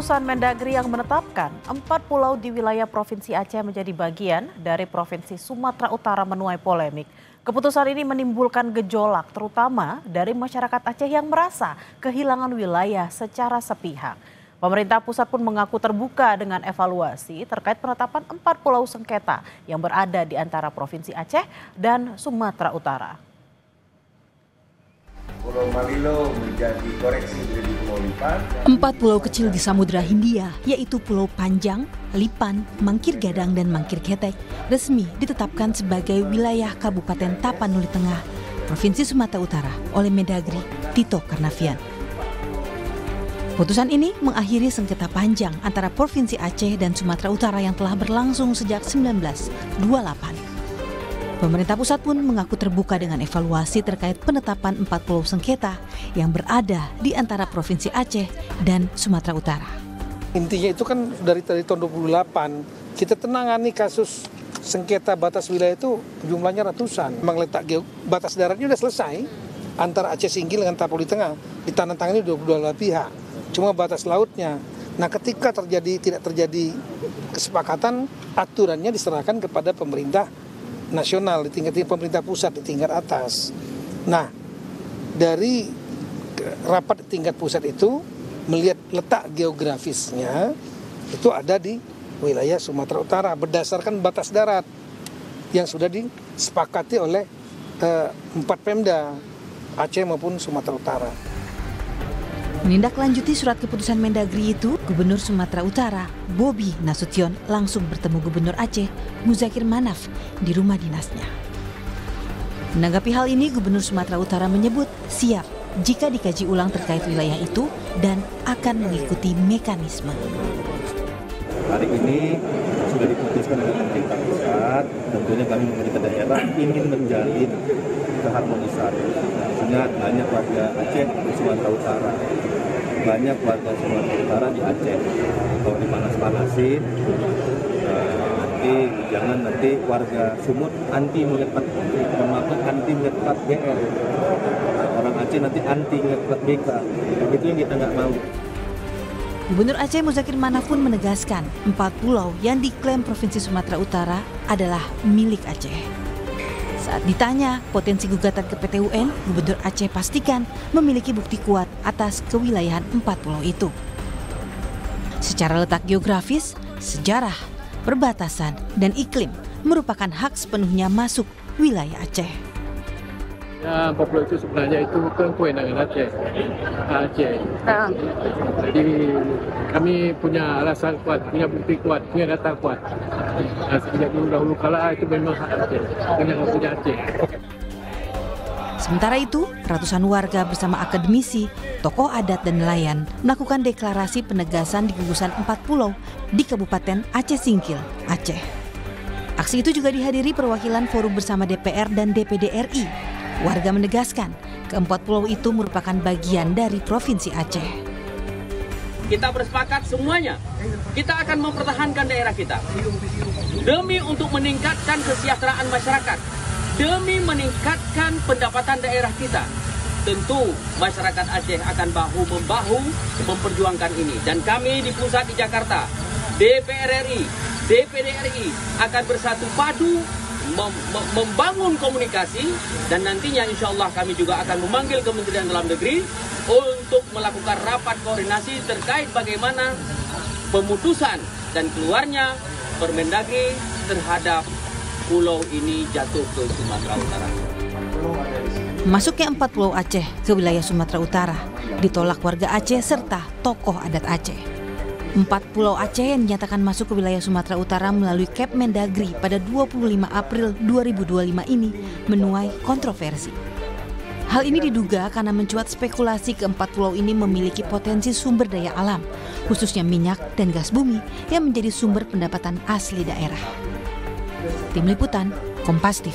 keputusan Mendagri yang menetapkan 4 pulau di wilayah Provinsi Aceh menjadi bagian dari Provinsi Sumatera Utara menuai polemik. Keputusan ini menimbulkan gejolak terutama dari masyarakat Aceh yang merasa kehilangan wilayah secara sepihak. Pemerintah pusat pun mengaku terbuka dengan evaluasi terkait penetapan 4 pulau sengketa yang berada di antara Provinsi Aceh dan Sumatera Utara. Pulau Malilo menjadi koreksi menjadi Pulau Lipan. 4 pulau kecil di Samudra Hindia, yaitu Pulau Panjang, Lipan, Mangkir Gadang, dan Mangkir Ketek, resmi ditetapkan sebagai wilayah Kabupaten Tapanuli Tengah, Provinsi Sumatera Utara oleh Mendagri Tito Karnavian. Putusan ini mengakhiri sengketa panjang antara Provinsi Aceh dan Sumatera Utara yang telah berlangsung sejak 1928. Pemerintah pusat pun mengaku terbuka dengan evaluasi terkait penetapan 4 pulau sengketa yang berada di antara Provinsi Aceh dan Sumatera Utara. Intinya itu kan dari tahun 28, kita tenangani kasus sengketa batas wilayah itu jumlahnya ratusan. Memang letak batas daratnya sudah selesai antara Aceh Singgil dengan Tapanuli Tengah. Ditandatangani 22 pihak, cuma batas lautnya. Nah ketika tidak terjadi kesepakatan, aturannya diserahkan kepada pemerintah nasional di tingkat pemerintah pusat di tingkat atas. Nah, dari rapat di tingkat pusat itu melihat letak geografisnya itu ada di wilayah Sumatera Utara berdasarkan batas darat yang sudah disepakati oleh 4 Pemda Aceh maupun Sumatera Utara. Menindaklanjuti surat keputusan Mendagri itu, Gubernur Sumatera Utara, Bobi Nasution, langsung bertemu Gubernur Aceh, Muzakir Manaf, di rumah dinasnya. Menanggapi hal ini, Gubernur Sumatera Utara menyebut siap jika dikaji ulang terkait wilayah itu dan akan mengikuti mekanisme. Hari ini sudah diputuskan oleh pemerintah pusat, tentunya kami pemerintah daerah ingin menjalin keharmonisan. Ingat, banyak warga Aceh di Sumatera Utara, banyak warga Sumatera Utara di Aceh. Kalau dipanas-panasin, nanti warga Sumut anti melihat GR. Orang Aceh nanti anti melihat BK. Itu yang kita nggak mau. Gubernur Aceh Muzakir Manaf pun menegaskan 4 pulau yang diklaim Provinsi Sumatera Utara adalah milik Aceh. Saat ditanya potensi gugatan ke PT UN, Gubernur Aceh pastikan memiliki bukti kuat atas kewilayahan 4 pulau itu. Secara letak geografis, sejarah, perbatasan, dan iklim merupakan hak sepenuhnya masuk wilayah Aceh. Ya, 4 pulau itu sebenarnya itu kewenangan Aceh. Jadi kami punya alasan kuat, punya bukti kuat, punya data kuat. Nah, sejak dulu kala itu memang hak Aceh, dengan punya Aceh. Sementara itu, ratusan warga bersama akademisi, tokoh adat dan nelayan melakukan deklarasi penegasan di gugusan 4 pulau di Kabupaten Aceh Singkil, Aceh. Aksi itu juga dihadiri perwakilan Forum Bersama DPR dan DPD RI. Warga menegaskan, ke-4 pulau itu merupakan bagian dari Provinsi Aceh. Kita bersepakat semuanya, kita akan mempertahankan daerah kita. Demi untuk meningkatkan kesejahteraan masyarakat, demi meningkatkan pendapatan daerah kita. Tentu masyarakat Aceh akan bahu-membahu memperjuangkan ini. Dan kami di pusat di Jakarta, DPR RI, DPD RI akan bersatu padu membangun komunikasi, dan nantinya insya Allah kami juga akan memanggil Kementerian Dalam Negeri untuk melakukan rapat koordinasi terkait bagaimana pemutusan dan keluarnya Permendagri terhadap pulau ini jatuh ke Sumatera Utara. Masuknya 4 pulau Aceh ke wilayah Sumatera Utara ditolak warga Aceh serta tokoh adat Aceh. 4 pulau Aceh yang dinyatakan masuk ke wilayah Sumatera Utara melalui Kep Mendagri pada 25 April 2025 ini menuai kontroversi. Hal ini diduga karena mencuat spekulasi ke-4 pulau ini memiliki potensi sumber daya alam, khususnya minyak dan gas bumi yang menjadi sumber pendapatan asli daerah. Tim Liputan, Kompas TV.